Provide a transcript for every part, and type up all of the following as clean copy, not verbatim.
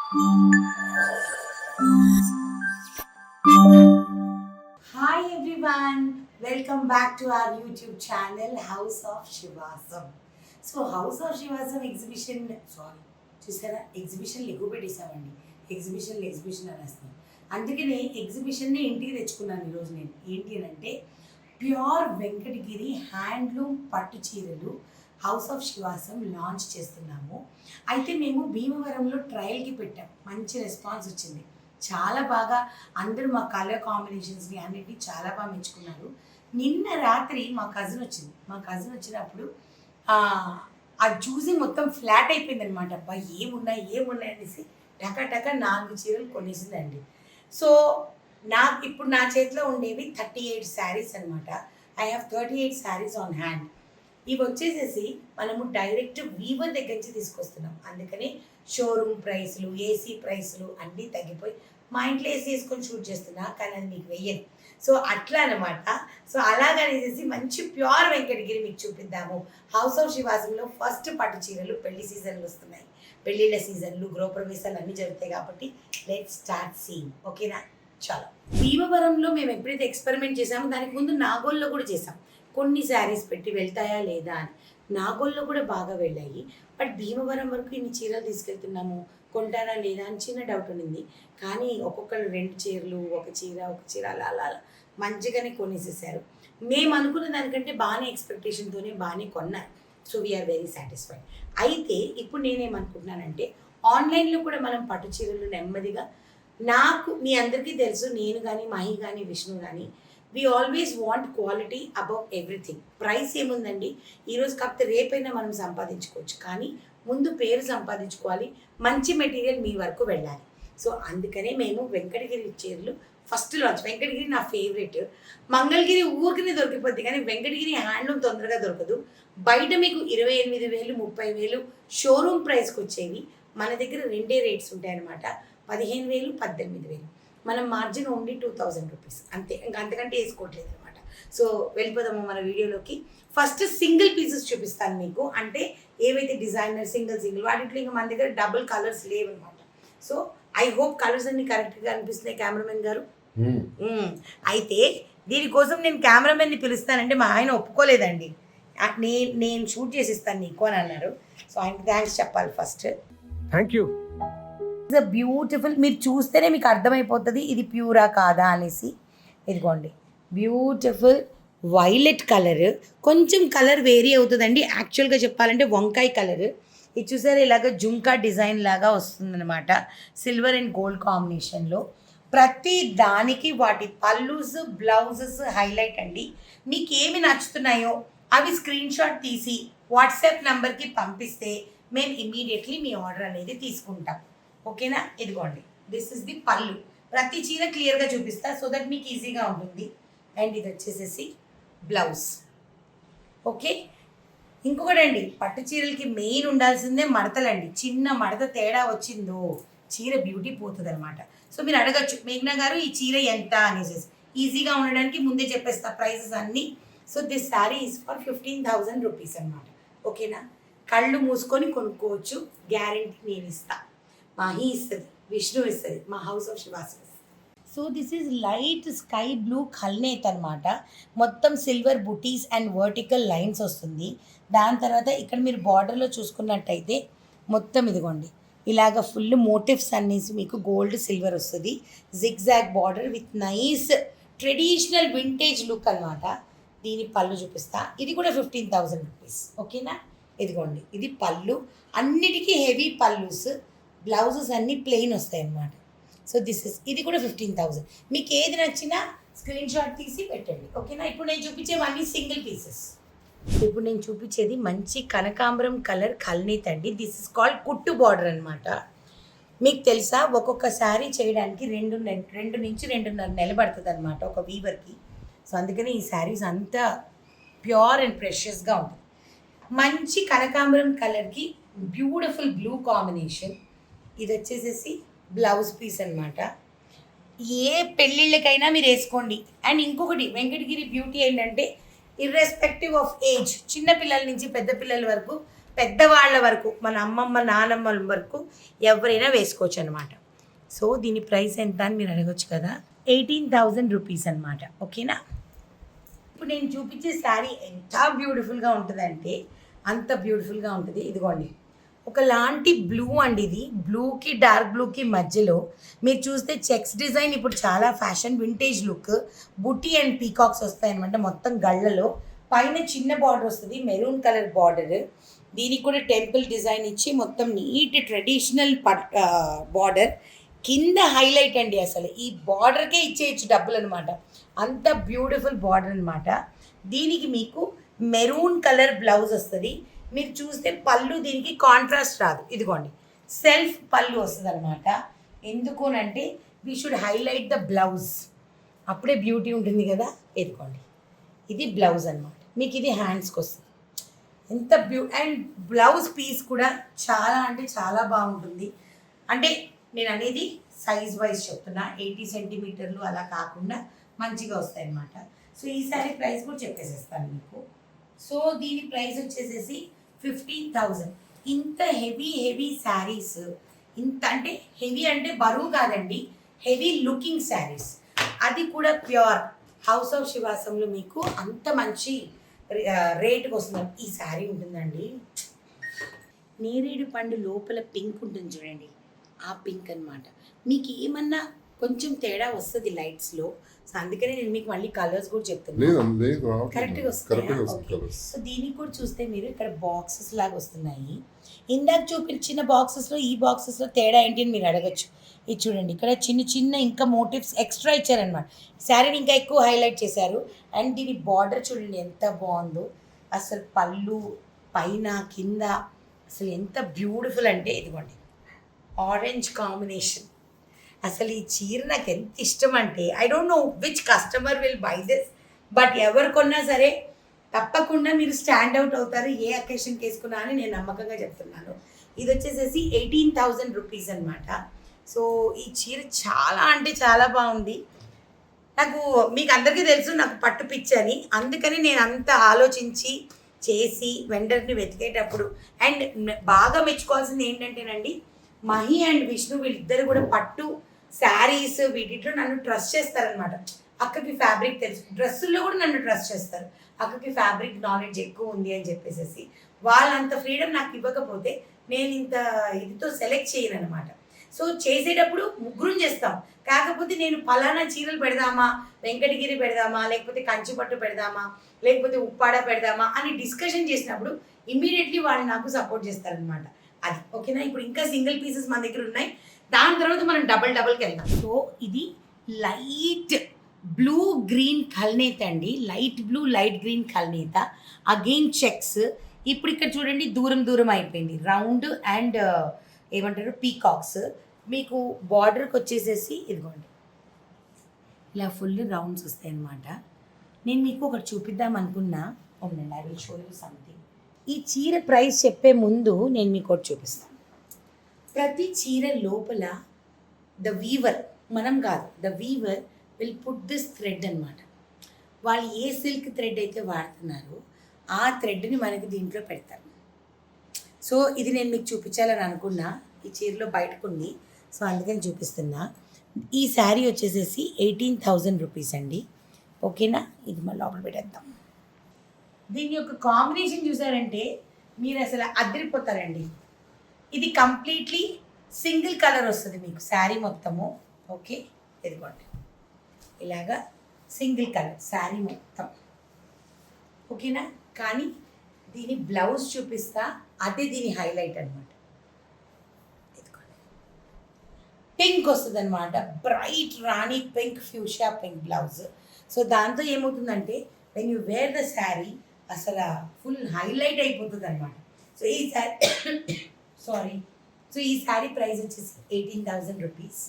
Hi everyone, welcome back to our YouTube channel House of Shivasam. So House of Shivasam చూసారా exhibition ఎక్కువ పెట్టేసామండి. Exhibition అనేస్తాం. అందుకనే ఎగ్జిబిషన్ని ఇంటికి తెచ్చుకున్నాను ఈరోజు నేను. ఏంటి అని అంటే ప్యూర్ వెంకటగిరి హ్యాండ్లూమ్ పట్టు చీరలు హౌస్ ఆఫ్ శివాసం లాంచ్ చేస్తున్నాము. అయితే మేము భీమవరంలో ట్రయల్కి పెట్టాం. మంచి రెస్పాన్స్ వచ్చింది. చాలా బాగా అందరూ మా కలర్ కాంబినేషన్స్ని అన్నిటినీ చాలా బాగా మెచ్చుకున్నారు. నిన్న రాత్రి మా కజిన్ వచ్చినప్పుడు అది చూసి మొత్తం ఫ్లాట్ అయిపోయిందనమాట. అబ్బా ఏమున్నాయి అనేసి టక 4 చీరలు కొనేసిందండి. సో ఇప్పుడు నా చేతిలో ఉండేవి 38 శారీస్ అనమాట. I have 38 saris on hand. ఇవి వచ్చేసేసి మనము డైరెక్ట్ వీవర్ దగ్గర నుంచి తీసుకొస్తున్నాం. అందుకని షోరూమ్ ప్రైస్లు, ఏసీ ప్రైస్లు అన్నీ తగ్గిపోయి మా ఇంట్లో ఏసీ వేసుకొని షూట్ చేస్తున్నా, కానీ అది మీకు వెయ్యను. సో అట్లా అనమాట. సో అలాగనేసి మంచి ప్యూర్ వెంకటగిరి మీకు చూపిద్దాము. హౌస్ ఆఫ్ శివాసంలో ఫస్ట్ పట్టు చీరలు పెళ్లి సీజన్లు వస్తున్నాయి. పెళ్ళిళ్ళ సీజన్లు, గృహప్రవేశాలు అన్నీ జరుగుతాయి కాబట్టి లెట్ స్టార్ట్ సీన్. ఓకేనా? చాలా భీమవరంలో మేము ఎప్పుడైతే ఎక్స్పెరిమెంట్ చేసామో దానికి ముందు నాగోల్లో కూడా చేసాం. కొన్ని శారీస్ పెట్టి వెళ్తాయా లేదా అని. నాగోల్లో కూడా బాగా వెళ్ళాయి. బట్ భీమవరం వరకు ఇన్ని చీరలు తీసుకెళ్తున్నాము, కొంటారా లేదా అని చిన్న డౌట్ ఉండింది. కానీ ఒక్కొక్కరు 2 చీరలు, ఒక చీర అలా మంచిగానే కొనేసేసారు. మేము అనుకున్న దానికంటే బాగానే ఎక్స్పెక్టేషన్తోనే బాగానే కొన్నారు. So we are very satisfied. అయితే ఇప్పుడు నేనేమనుకుంటున్నానంటే ఆన్లైన్లో కూడా మనం పట్టు చీరలు నెమ్మదిగా, మీ అందరికీ తెలుసు, నేను కానీ మహి కానీ విష్ణు కానీ we always want quality above everything. Price ఏముందండి, ఈరోజు కాకపోతే రేపైనా మనం సంపాదించుకోవచ్చు, కానీ ముందు పేరు సంపాదించుకోవాలి, మంచి మెటీరియల్ మీ వరకు వెళ్ళాలి. సో అందుకనే మేము వెంకటగిరి చీరలు ఫస్ట్ లాంచ్. వెంకటగిరి నా ఫేవరెట్. మంగళగిరి ఊరికినే దొరికిపోద్ది, కానీ వెంకటగిరి హ్యాండ్లూమ్ తొందరగా దొరకదు. బయట మీకు 28,000, 30,000 షోరూమ్ ప్రైస్కి వచ్చేవి. మన దగ్గర 2 రేట్స్ ఉంటాయన్నమాట. 15,000, 18,000. మనం మార్జిన్ ఓన్లీ 2,000 రూపీస్ అంతే, ఇంకా అంతకంటే వేసుకోవట్లేదు అనమాట. సో వెళ్ళిపోదాము మన వీడియోలోకి. ఫస్ట్ సింగిల్ పీసెస్ చూపిస్తాను మీకు. అంటే ఏవైతే డిజైనర్ సింగిల్ వాటిలో ఇంకా మన దగ్గర డబుల్ కలర్స్ లేవన్నమాట. సో ఐ హోప్ కలర్స్ అన్ని కరెక్ట్గా అనిపిస్తున్నాయి కెమెరామెన్ గారు. అయితే దీనికోసం నేను కెమెరామెన్ని పిలుస్తానంటే మా ఆయన ఒప్పుకోలేదండి. నేను షూట్ చేసి ఇస్తాను నీకు అని అన్నారు. సో ఆయనకి థ్యాంక్స్ చెప్పాలి first. Thank you. It's beautiful. మీరు చూస్తేనే మీకు అర్థమైపోతుంది ఇది ప్యూరా కాదా అనేసి. ఇదిగోండి, బ్యూటిఫుల్ వైలెట్ కలర్. కొంచెం కలర్ వేరీ అవుతుందండి. యాక్చువల్గా చెప్పాలంటే వంకాయ కలర్. ఇది చూసారు, ఇలాగ జుంకా డిజైన్ లాగా వస్తుందన్నమాట. సిల్వర్ అండ్ గోల్డ్ కాంబినేషన్లో. ప్రతి దానికి వాటి పల్లూస్, బ్లౌజెస్ హైలైట్ అండి. మీకు ఏమి నచ్చుతున్నాయో అవి స్క్రీన్ షాట్ తీసి వాట్సాప్ నెంబర్కి పంపిస్తే మేము ఇమీడియట్లీ మీ ఆర్డర్ అనేది తీసుకుంటాం. ఓకేనా? ఇదిగోండి, దిస్ ఇస్ ది పళ్ళు. ప్రతి చీర క్లియర్గా చూపిస్తా సో దట్ మీకు ఈజీగా ఉంటుంది. అండ్ ఇది వచ్చేసేసి బ్లౌజ్. ఓకే, ఇంకొకటి అండి, పట్టు చీరలకి మెయిన్ ఉండాల్సిందే మడతలండి. చిన్న మడత తేడా వచ్చిందో చీర బ్యూటీ పోతుంది అనమాట. సో మీరు అడగచ్చు, మేఘ్నా గారు ఈ చీర ఎంత అనేసి. ఈజీగా ఉండడానికి ముందే చెప్పేస్తా ప్రైసెస్ అన్నీ. So this sari is for 15,000 rupees అనమాట. ఓకేనా? కళ్ళు మూసుకొని కొనుక్కోవచ్చు, గ్యారెంటీ నేను ఇస్తా. మాహి ఇస్తుంది, విష్ణు ఇస్తుంది, మా హౌస్ ఆఫ్ శివాసం. So this is light sky blue కల్నేత్ అనమాట. మొత్తం silver buttis and vertical lines వస్తుంది. దాని తర్వాత ఇక్కడ మీరు బార్డర్లో చూసుకున్నట్టయితే మొత్తం ఇదిగోండి ఇలాగ ఫుల్ మోటివ్స్ అనేసి మీకు గోల్డ్ సిల్వర్ వస్తుంది. Zigzag border with nice traditional vintage look అనమాట. దీని పళ్ళు చూపిస్తా. ఇది కూడా 15,000 రూపీస్. ఓకేనా? ఇదిగోండి, ఇది పళ్ళు. అన్నిటికీ హెవీ పళ్ళుస్. బ్లౌజెస్ అన్నీ ప్లెయిన్ వస్తాయి అన్నమాట. సో ఇది కూడా 15,000. మీకు ఏది నచ్చినా స్క్రీన్ షాట్ తీసి పెట్టండి. ఓకేనా? ఇప్పుడు నేను చూపించేవన్నీ సింగిల్ పీసెస్. ఇప్పుడు నేను చూపించేది మంచి కనకాంబరం కలర్ కల్నీత్ అండి. దిస్ ఇస్ కాల్డ్ కుట్టు బార్డర్ అనమాట. మీకు తెలుసా, ఒక్కొక్క శారీ చేయడానికి 2 నుంచి 2.5 నెలలు పడుతుంది అనమాట ఒక వీవర్కి. సో అందుకని ఈ శారీస్ అంతా ప్యూర్ అండ్ ప్రెషియస్గా ఉంటుంది. మంచి కనకాంబరం కలర్కి బ్యూటిఫుల్ బ్లూ కాంబినేషన్. ఇది వచ్చేసేసి బ్లౌజ్ పీస్ అనమాట. ఏ పెళ్ళిళ్ళకైనా మీరు వేసుకోండి. అండ్ ఇంకొకటి, వెంకటగిరి బ్యూటీ ఏంటంటే ఇర్రెస్పెక్టివ్ ఆఫ్ ఏజ్, చిన్న పిల్లల నుంచి పెద్ద పిల్లల వరకు పెద్దవాళ్ళ వరకు మన అమ్మమ్మ నానమ్మల వరకు ఎవరైనా వేసుకోవచ్చు అనమాట. సో దీని ప్రైస్ ఎంత అని మీరు అడగొచ్చు కదా. 18,000 రూపీస్ అనమాట. ఓకేనా. ఇప్పుడు నేను చూపించే శారీ ఎంత బ్యూటిఫుల్గా ఉంటుందంటే అంత బ్యూటిఫుల్గా ఉంటుంది. ఇదిగోండి, ఒకలాంటి బ్లూ అండి. ఇది బ్లూకి డార్క్ బ్లూకి మధ్యలో మీరు చూస్తే చెక్స్ డిజైన్ ఇప్పుడు చాలా fashion, vintage look. Buti and peacocks వస్తాయన్నమాట మొత్తం గళ్ళలో. పైన చిన్న బార్డర్ వస్తుంది, మెరూన్ కలర్ బార్డర్. దీనికి కూడా టెంపుల్ డిజైన్ ఇచ్చి మొత్తం నీట్ ట్రెడిషనల్ బార్డర్. కింద హైలైట్ అండి, అసలు ఈ బార్డర్కే ఇచ్చేయచ్చు డబ్బులు అనమాట. అంత బ్యూటిఫుల్ బార్డర్ అనమాట. దీనికి మీకు మెరూన్ కలర్ బ్లౌజ్ వస్తుంది. మీరు చూస్తే పళ్ళు దీనికి కాంట్రాస్ట్ రాదు. ఇదిగోండి, సెల్ఫ్ పళ్ళు వస్తుంది అనమాట. ఎందుకునంటే we should highlight the blouse, అప్పుడే బ్యూటీ ఉంటుంది కదా. ఇదిగోండి, ఇది బ్లౌజ్ అనమాట. మీకు ఇది హ్యాండ్స్కి వస్తుంది. ఎంత అండ్ బ్లౌజ్ పీస్ కూడా చాలా అంటే చాలా బాగుంటుంది. అంటే నేను అనేది సైజ్ వైజ్ చెప్తున్నా, 80 సెంటీమీటర్లు అలా కాకుండా మంచిగా వస్తాయి అన్నమాట. సో ఈ శారీ ప్రైస్ కూడా చెప్పేసేస్తాను మీకు. సో దీని ప్రైస్ వచ్చేసేసి 15,000. ఇంత హెవీ శారీస్, ఇంత అంటే హెవీ అంటే బరువు కాదండి, హెవీ లుకింగ్ శారీస్, అది కూడా ప్యూర్ హౌస్ ఆఫ్ శివాసంలో మీకు అంత మంచి రేటుకి వస్తుంది. ఈ శారీ ఉంటుందండి, నేరేడు పండు లోపల పింక్ ఉంటుంది చూడండి, ఆ పింక్ అనమాట. మీకు ఏమన్నా కొంచెం తేడా వస్తుంది లైట్స్లో. సో అందుకనే నేను మీకు మళ్ళీ కలర్స్ కూడా చెప్తున్నాను, కరెక్ట్గా వస్తాయి. సో దీనికి కూడా చూస్తే మీరు ఇక్కడ బాక్సెస్ లాగా వస్తున్నాయి. ఇందాక చూపించిన బాక్సెస్లో ఈ బాక్సెస్లో తేడా ఏంటి అని మీరు అడగచ్చు. ఇది చూడండి, ఇక్కడ చిన్న చిన్న ఇంకా మోటివ్స్ ఎక్స్ట్రా ఇచ్చారనమాట. శారీని ఇంకా ఎక్కువ హైలైట్ చేశారు. అండ్ దీని బార్డర్ చూడండి ఎంత బాగుందో, అసలు పళ్ళు పైన కింద అసలు ఎంత బ్యూటిఫుల్ అంటే. ఇదిగోండి, ఆరెంజ్ కాంబినేషన్. అసలు ఈ చీర నాకు ఎంత ఇష్టం అంటే, I don't know which customer will buy this, but ఎవరు కొన్నా సరే తప్పకుండా మీరు స్టాండ్ అవుట్ అవుతారు ఏ అకేషన్కి వేసుకున్నా అని నేను నమ్మకంగా చెప్తున్నాను. ఇది వచ్చేసేసి 18,000 రూపీస్ అనమాట. సో ఈ చీర చాలా అంటే చాలా బాగుంది. నాకు మీకు అందరికీ తెలుసు నాకు పట్టు పిచ్చి అని, అందుకని నేను అంత ఆలోచించి చేసి వెండర్ని వెతికేటప్పుడు అండ్ బాగా మెచ్చుకోవాల్సింది ఏంటంటేనండి, మహి అండ్ విష్ణు వీళ్ళిద్దరు కూడా పట్టు శారీస్ వీటిలో నన్ను ట్రస్ట్ చేస్తారనమాట. అక్కకి ఫ్యాబ్రిక్ తెలుసు, డ్రెస్సుల్లో కూడా నన్ను ట్రస్ట్ చేస్తారు. అక్కకి ఫ్యాబ్రిక్ నాలెడ్జ్ ఎక్కువ ఉంది అని చెప్పేసి వాళ్ళంత ఫ్రీడమ్ నాకు ఇవ్వకపోతే నేను ఇంత ఇదితో సెలెక్ట్ చేయను అనమాట. సో చేసేటప్పుడు ముగ్గురం చేస్తాం, కాకపోతే నేను ఫలానా చీరలు పెడదామా, వెంకటగిరి పెడదామా, లేకపోతే కంచిపట్టు పెడదామా, లేకపోతే ఉప్పాడ పెడదామా అని డిస్కషన్ చేసినప్పుడు ఇమ్మీడియట్లీ వాళ్ళు నాకు సపోర్ట్ చేస్తారనమాట. అది ఓకేనా. ఇప్పుడు ఇంకా సింగిల్ పీసెస్ మన దగ్గర ఉన్నాయి, దాని తర్వాత మనం డబల్కి వెళ్దాం. సో ఇది లైట్ బ్లూ గ్రీన్ కల్నేత అండి, లైట్ బ్లూ లైట్ గ్రీన్ కల్నేత, అగైన్ చెక్స్. ఇప్పుడు ఇక్కడ చూడండి దూరం అయిపోయింది, రౌండ్ అండ్ ఏమంటారు పీకాక్స్. మీకు బార్డర్కి వచ్చేసేసి ఇదిగోండి ఇలా ఫుల్ రౌండ్స్ వస్తాయి అన్నమాట. నేను మీకు ఒకటి చూపిద్దాం అనుకున్నా, అవునండి, I will show you something. ఈ చీర ప్రైస్ చెప్పే ముందు నేను మీకు ఒకటి చూపిస్తాను. ప్రతి చీర లోపల ద వీవర్, మనం కాదు, the weaver will put this thread అనమాట. వాళ్ళు ఏ సిల్క్ థ్రెడ్ అయితే వాడుతున్నారో ఆ థ్రెడ్ని మనకి దీంట్లో పెడతారు. సో ఇది నేను మీకు చూపించాలని అనుకున్నా, ఈ చీరలో బయటకుంది, సో అందుకని చూపిస్తున్నా. ఈ శారీ వచ్చేసేసి 18,000 రూపీస్ అండి. ఓకేనా. ఇది మళ్ళీ లోపల పెట్టేద్దాం. దీని యొక్క కాంబినేషన్ చూసారంటే మీరు అసలు అదిరిపోతారండి. ఇది కంప్లీట్లీ సింగిల్ కలర్ వస్తుంది మీకు శారీ మొత్తము. ఓకే, ఇదిగోండి ఇలాగా సింగిల్ కలర్ శారీ మొత్తం. ఓకేనా. కానీ దీని బ్లౌజ్ చూపిస్తా, అదే దీని హైలైట్ అనమాట. పింక్ వస్తుంది అనమాట, బ్రైట్ రాణి pink, fuchsia pink blouse. So దాంతో ఏమవుతుందంటే when you wear the sari అసలు ఫుల్ హైలైట్ అయిపోతుంది అనమాట. సో ఈ శారీ ఈ శారీ ప్రైస్ వచ్చేసి 18,000 రూపీస్.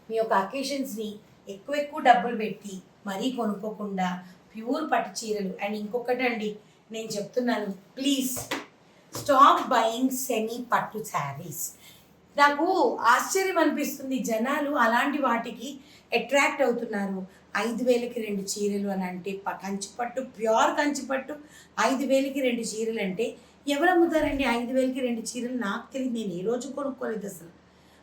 మీ యొక్క అకేషన్స్ని ఎక్కువ డబ్బులు పెట్టి మరీ కొనుక్కోకుండా ప్యూర్ పట్టు చీరలు. అండ్ ఇంకొకటి అండి నేను చెప్తున్నాను, ప్లీజ్ స్టాప్ బయింగ్ సెమీ పట్టు శారీస్. నాకు ఆశ్చర్యం అనిపిస్తుంది, జనాలు అలాంటి వాటికి అట్రాక్ట్ అవుతున్నారు. 5,000కి 2 చీరలు అని అంటే, కంచిపట్టు ప్యూర్ కంచిపట్టు 5,000కి 2 చీరలు అంటే ఎవరు అమ్ముతారండి 5,000కి 2 చీరలు? నాకు తెలియదు, నేను ఏ రోజు కొనుక్కోలేదు అసలు.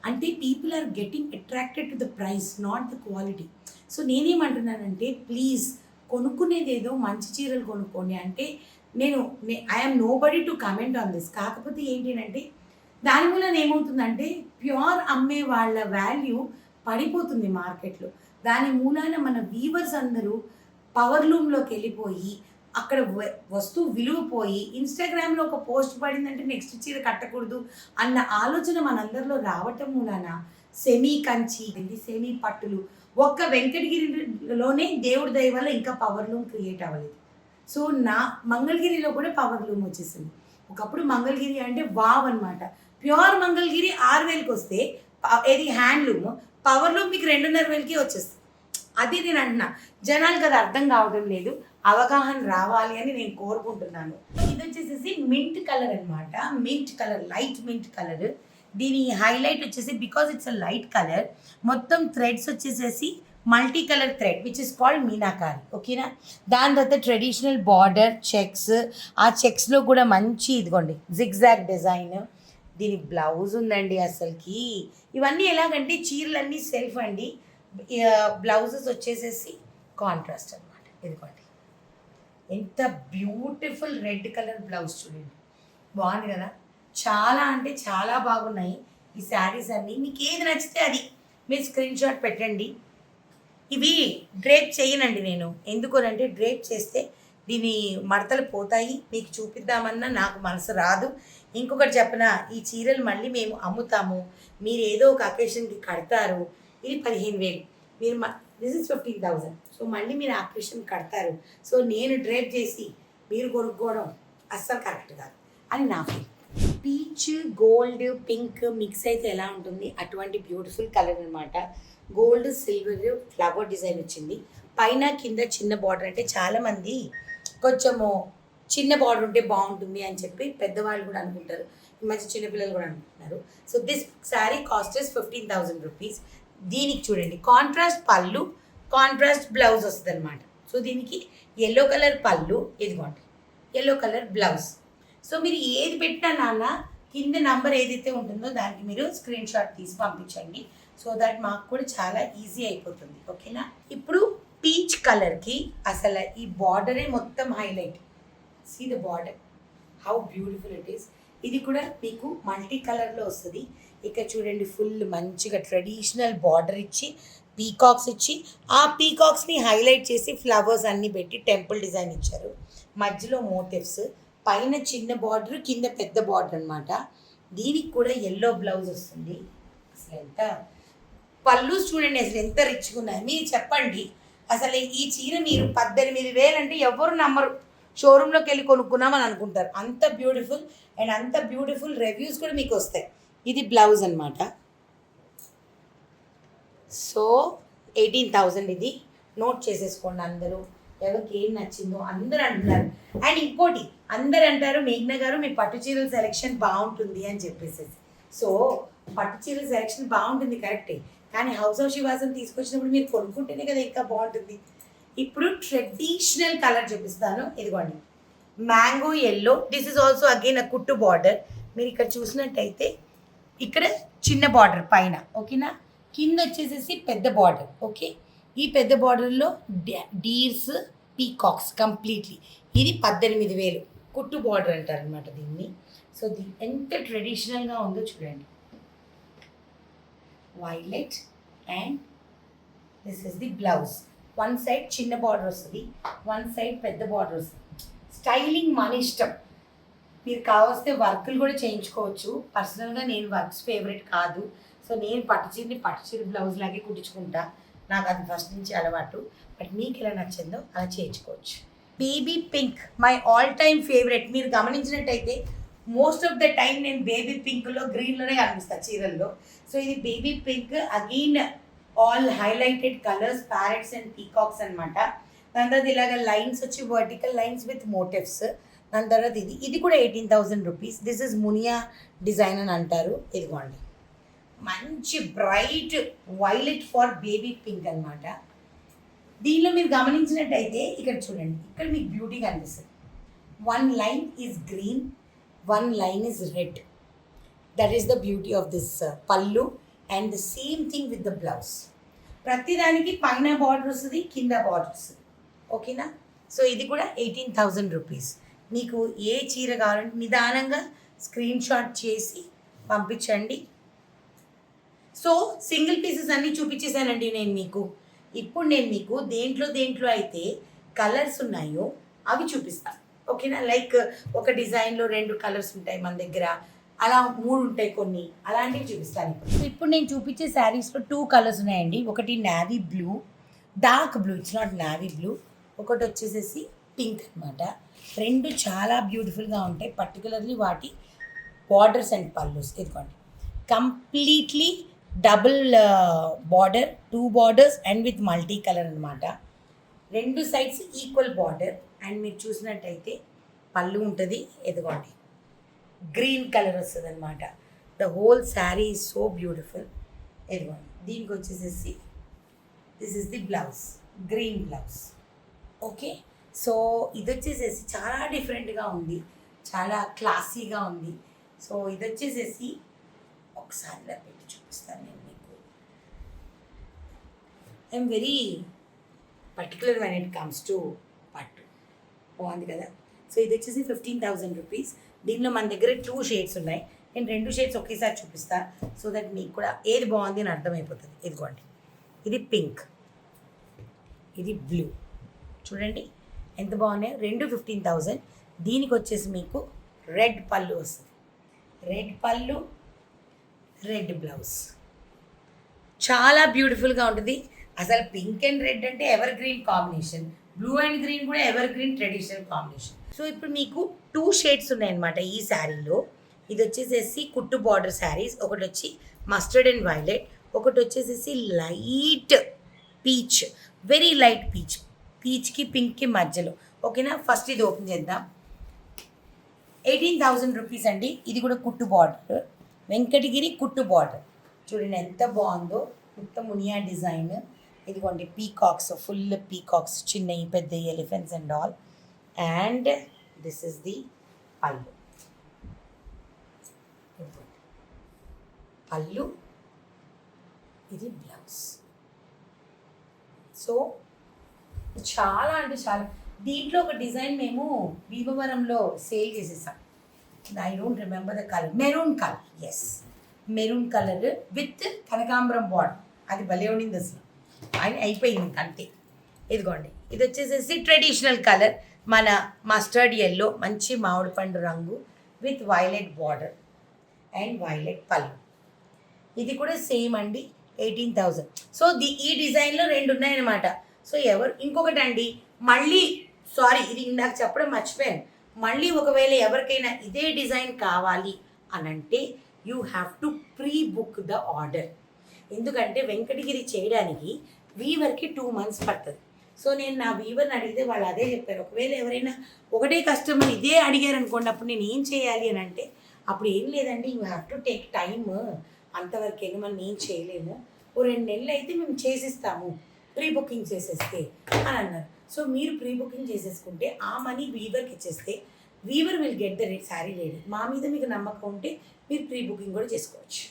అంటే people are getting attracted to the price, not the quality. So నేనేమంటున్నానంటే ప్లీజ్ కొనుక్కునేది ఏదో మంచి చీరలు కొనుక్కోండి. అంటే నేను I'm nobody to comment on this. కాకపోతే ఏంటి అంటే దాని వలన ఏమవుతుందంటే ప్యూర్ అమ్మే వాళ్ళ వాల్యూ పడిపోతుంది మార్కెట్లో. దాని మూలాన మన వీవర్స్ అందరూ పవర్ లూమ్లోకి వెళ్ళిపోయి అక్కడ వస్తువు విలువ పోయి ఇన్స్టాగ్రామ్లో ఒక పోస్ట్ పడిందంటే నెక్స్ట్ చీర కట్టకూడదు అన్న ఆలోచన మనందరిలో రావటం మూలాన సెమీ కంచి, సెమీ పట్టులు, ఒక్క వెంకటగిరిలోనే దేవుడి దయ వల్ల ఇంకా పవర్ లూమ్ క్రియేట్ అవ్వలేదు. సో నా మంగళగిరిలో కూడా పవర్ లూమ్ వచ్చేసింది. ఒకప్పుడు మంగళగిరి అంటే వావ్ అనమాట. ప్యూర్ మంగళగిరి 6,000కి వస్తే ఏది హ్యాండ్లూమ్, పవర్ లూమ్ మీకు 2,500కి వచ్చేస్తుంది. అది నేను అంటున్నా, జనాలకు అది అర్థం కావడం లేదు. అవగాహన రావాలి అని నేను కోరుకుంటున్నాను. ఇది వచ్చేసేసి మింట్ కలర్ అనమాట. Mint colour, light mint colour. దీని హైలైట్ వచ్చేసి because it's a light colour, మొత్తం థ్రెడ్స్ వచ్చేసేసి multi colour thread which is called meenakari. ఓకేనా? దాని తర్వాత ట్రెడిషనల్ బార్డర్ చెక్స్, ఆ చెక్స్లో కూడా మంచి ఇదిగోండి జిగ్జాగ్ డిజైన్. దీని బ్లౌజ్ ఉందండి అసలుకి. ఇవన్నీ ఎలాగంటే చీరలన్నీ సెల్ఫ్ అండి, బ్లౌజెస్ వచ్చేసేసి కాంట్రాస్ట్ అనమాట. ఇదిగోండి ఎంత బ్యూటిఫుల్ రెడ్ కలర్ బ్లౌజ్ చూడండి, బాగుంది కదా. చాలా అంటే చాలా బాగున్నాయి ఈ శారీస్ అన్నీ. మీకు ఏది నచ్చితే అది మీరు స్క్రీన్ షాట్ పెట్టండి. ఇవి డ్రేప్ చేయనండి నేను, ఎందుకోనంటే డ్రేప్ చేస్తే దీని మడతలు పోతాయి. మీకు చూపిద్దామన్నా నాకు మనసు రాదు. ఇంకొకటి చెప్పనా, ఈ చీరలు మళ్ళీ మేము అమ్ముతాము, మీరు ఏదో ఒక అకేషన్కి కడతారు. ఇది 15,000, మీరు దిస్ ఇస్ 15,000. సో మళ్ళీ మీరు అకేషన్ కడతారు. సో నేను డ్రేప్ చేసి మీరు కొనుక్కోవడం అస్సలు కరెక్ట్ కాదు అని నా feel. Peach, gold, pink mix అయితే ఎలా ఉంటుంది అటువంటి బ్యూటిఫుల్ కలర్ అనమాట. గోల్డ్ సిల్వర్ ఫ్లవర్ డిజైన్ వచ్చింది. పైన కింద చిన్న బార్డర్. అంటే చాలామంది కొంచెము చిన్న బార్డర్ ఉంటే బాగుంటుంది అని చెప్పి పెద్దవాళ్ళు కూడా అనుకుంటారు, ఈ మధ్య చిన్నపిల్లలు కూడా అనుకుంటున్నారు. So this sari cost is 15,000 rupees. దీనికి చూడండి కాంట్రాస్ట్ పళ్ళు, కాంట్రాస్ట్ బ్లౌజ్ వస్తుంది అనమాట. సో దీనికి ఎల్లో కలర్ పళ్ళు, ఇదిగోండి ఎల్లో కలర్ బ్లౌజ్. సో మీరు ఏది పెట్టినా నాన్న కింద నంబర్ ఏదైతే ఉంటుందో దానికి మీరు స్క్రీన్ షాట్ తీసి పంపించండి. సో దట్ మాకు కూడా చాలా ఈజీ అయిపోతుంది. ఓకేనా? ఇప్పుడు పీచ్ కలర్కి అసలు ఈ బార్డరే మొత్తం highlight. See the border how beautiful it is. ఇది కూడా మీకు మల్టీ కలర్లో వస్తుంది. ఇక్కడ చూడండి ఫుల్ మంచిగా ట్రెడిషనల్ బార్డర్ ఇచ్చి పీకాక్స్ ఇచ్చి ఆ పీకాక్స్ని హైలైట్ చేసి ఫ్లవర్స్ అన్నీ పెట్టి టెంపుల్ డిజైన్ ఇచ్చారు. మధ్యలో మోటివ్స్, పైన చిన్న బార్డర్ కింద పెద్ద బార్డర్ అనమాట. దీనికి కూడా ఎల్లో బ్లౌజ్ వస్తుంది. అసలు ఎంత పళ్ళు చూడండి, అసలు ఎంత రిచ్గా ఉన్నాయి. మీరు చెప్పండి, అసలు ఈ చీర మీరు 18,000 అంటే ఎవరు నమ్మరు. షోరూంలోకి వెళ్ళి కొనుక్కున్నామని అనుకుంటారు. అంత బ్యూటిఫుల్ అండ్ అంత బ్యూటిఫుల్ రివ్యూస్ కూడా మీకు వస్తాయి. ఇది బ్లౌజ్ అనమాట. సో 18,000 ఇది. నోట్ చేసేసుకోండి అందరూ, ఎవరికి ఏం నచ్చిందో అందరూ అంటున్నారు. అండ్ ఇంకోటి అందరు అంటారు, మేఘ్నా గారు మీ పట్టు చీరల సెలెక్షన్ బాగుంటుంది అని చెప్పేసి. సో పట్టు చీరల సెలెక్షన్ బాగుంటుంది కరెక్టే, కానీ హౌస్ ఆఫ్ శివాసం తీసుకొచ్చినప్పుడు మీరు కొనుక్కుంటేనే కదా ఇంకా బాగుంటుంది. ఇప్పుడు ట్రెడిషనల్ కలర్ చూపిస్తాను. ఇదిగోండి mango yellow. This is also again a కుట్టు బార్డర్. మీరు ఇక్కడ చూసినట్టయితే ఇక్కడ చిన్న బార్డర్ పైన, ఓకేనా? కింద వచ్చేసేసి పెద్ద బార్డర్. ఓకే, ఈ పెద్ద బార్డర్లో డీర్స్, పీకాక్స్ కంప్లీట్లీ. ఇది 18,000 కుట్టు బార్డర్ అంటారు అనమాట దీన్ని. సో ఎంత ట్రెడిషనల్గా ఉందో చూడండి. Violet and this is the blouse. One side చిన్న బార్డర్ వస్తుంది, వన్ సైడ్ పెద్ద బార్డర్ వస్తుంది. స్టైలింగ్ మన ఇష్టం, మీరు కావస్తే వర్కులు కూడా చేయించుకోవచ్చు. పర్సనల్గా నేను వర్క్స్ ఫేవరెట్ కాదు. సో నేను పట్టుచీర బ్లౌజ్ లాగే కుట్టించుకుంటా, నాకు అది ఫస్ట్ నుంచి అలవాటు. బట్ మీకు ఎలా నచ్చిందో అలా చేయించుకోవచ్చు. Baby pink my all time favourite. మీరు గమనించినట్టయితే మోస్ట్ ఆఫ్ ద టైం నేను బేబీ పింక్లో గ్రీన్లోనే కనిపిస్తాను చీరల్లో. సో ఇది baby pink, again all highlighted colours, parrots and peacocks అనమాట. దాని తర్వాత ఇలాగ లైన్స్ వచ్చి వర్టికల్ లైన్స్ విత్ మోటివ్స్. దాని తర్వాత ఇది కూడా 18,000 rupees. This is Muniya design అని అంటారు. ఇదిగోండి మంచి bright violet for baby pink అనమాట. దీనిలో మీరు గమనించినట్టయితే ఇక్కడ చూడండి, ఇక్కడ మీకు బ్యూటీ కనిపిస్తుంది. One line is green, one line is red. That is the beauty of this pallu, and the same thing with the blouse. ప్రతి దానికి పైన బార్డర్ వస్తుంది, కింద బార్డర్ వస్తుంది. ఓకేనా? సో ఇది కూడా 18,000 రూపీస్. మీకు ఏ చీర కావాలంటే నిదానంగా స్క్రీన్ షాట్ చేసి పంపించండి. సో సింగిల్ పీసెస్ అన్నీ చూపించేసానండి నేను మీకు. ఇప్పుడు నేను మీకు దేంట్లో అయితే కలర్స్ ఉన్నాయో అవి చూపిస్తాను. ఓకేనా? లైక్ ఒక డిజైన్లో 2 కలర్స్ ఉంటాయి మన దగ్గర, అలా 3 ఉంటాయి కొన్ని, అలాంటివి చూపిస్తాను. ఇప్పుడు నేను చూపించే శారీస్లో 2 కలర్స్ ఉన్నాయండి. ఒకటి navy blue, dark blue, it's not navy blue. ఒకటి వచ్చేసేసి పింక్ అనమాట. 2 చాలా బ్యూటిఫుల్గా ఉంటాయి. పర్టికులర్లీ వాటి బార్డర్స్ అండ్ పల్లూస్ ఇదిగోండి. Completely double border, 2 borders and with multi colour అనమాట. 2 సైడ్స్ ఈక్వల్ బార్డర్. అండ్ మీరు చూసినట్టయితే పళ్ళు ఉంటుంది, ఎదుగోండి గ్రీన్ కలర్ వస్తుంది అనమాట. The whole sari is so beautiful. ఎదుగోండి దీనికి వచ్చేసేసి this is the blouse, green blouse. Okay, so ఇది వచ్చేసేసి చాలా డిఫరెంట్గా ఉంది, చాలా క్లాసీగా ఉంది. సో ఇది వచ్చేసేసి ఒకసారి ఇలా పెట్టి చూపిస్తాను నేను మీకు. I'm very particular when it comes to పట్టు. బాగుంది కదా? సో ఇది వచ్చేసి 15,000 రూపీస్. దీనిలో మన దగ్గర 2 షేడ్స్ ఉన్నాయి. నేను 2 షేడ్స్ ఒకేసారి చూపిస్తాను, సో దట్ మీకు కూడా ఏది బాగుంది అని అర్థమైపోతుంది. ఇదిగోండి, ఇది పింక్, ఇది బ్లూ. చూడండి ఎంత బాగున్నాయో. 2 15,000. దీనికి వచ్చేసి మీకు రెడ్ పళ్ళు వస్తుంది. రెడ్ పళ్ళు, రెడ్ బ్లౌజ్, చాలా బ్యూటిఫుల్గా ఉంటుంది. అసలు పింక్ అండ్ రెడ్ అంటే evergreen combination, blue and green కూడా evergreen traditional combination. So ఇప్పుడు మీకు 2 షేడ్స్ ఉన్నాయన్నమాట ఈ శారీలో. ఇది వచ్చేసేసి కుట్టు బార్డర్ శారీస్. ఒకటి వచ్చి మస్టర్డ్ అండ్ వైలెట్, ఒకటి వచ్చేసేసి light peach, very light peach, పీచ్కి పింక్కి మధ్యలో. ఓకేనా? ఫస్ట్ ఇది ఓపెన్ చేద్దాం. 18,000 రూపీస్ అండి. ఇది కూడా కుట్టు బార్డర్, వెంకటగిరి కుట్టు బార్డర్. చూడండి ఎంత బాగుందో, మొత్తం మునియా డిజైన్. ఇదిగోండి పీకాక్స్, ఫుల్ పీకాక్స్, చిన్నవి పెద్ద elephants and all. And this is the పళ్ళు. పళ్ళు, ఇది బ్లౌజ్. సో చాలా అంటే చాలా. దీంట్లో ఒక డిజైన్ మేము భీమవరంలో సేల్ చేసేసాం. I don't remember the colour, maroon colour. Yes, maroon colour with కనకాంబరం బార్డర్. అది భలే ఉండింది అసలు. ఆయన అయిపోయింది అంతే. ఇదిగోండి ఇది వచ్చేసేసి ట్రెడిషనల్ కలర్, మన మస్టర్డ్ ఎల్లో, మంచి మామిడి పండు రంగు with violet border and violet పళ్ళు. ఇది కూడా సేమ్ అండి, 18,000. సో ఈ డిజైన్లో 2 ఉన్నాయన్నమాట. సో ఇంకొకటి అండి, మళ్ళీ సారీ ఇది ఇందాక చెప్పడం మర్చిపోయాను. మళ్ళీ ఒకవేళ ఎవరికైనా ఇదే డిజైన్ కావాలి అని అంటే you have to pre book the order. ఎందుకంటే వెంకటగిరి చేయడానికి వీవర్కి 2 months పడుతుంది. సో నేను నా వీవర్ని అడిగితే వాళ్ళు అదే చెప్పారు. ఒకవేళ ఎవరైనా ఒకటే కస్టమర్ ఇదే అడిగారు అనుకోండి, అప్పుడు నేను ఏం చేయాలి అని అంటే, అప్పుడు ఏం లేదండి, you have to take time, అంతవరకు వెళ్ళి మనం ఏం చేయలేము, ఓ 2 నెలలు అయితే మేము చేసిస్తాము ప్రీ బుకింగ్ చేసేస్తే అని అన్నారు. సో మీరు ప్రీ బుకింగ్ చేసేసుకుంటే ఆ మనీ వీవర్కి ఇచ్చేస్తే weaver will get the sari ready. మా మీద మీకు నమ్మకం ఉంటే మీరు ప్రీ బుకింగ్ కూడా చేసుకోవచ్చు.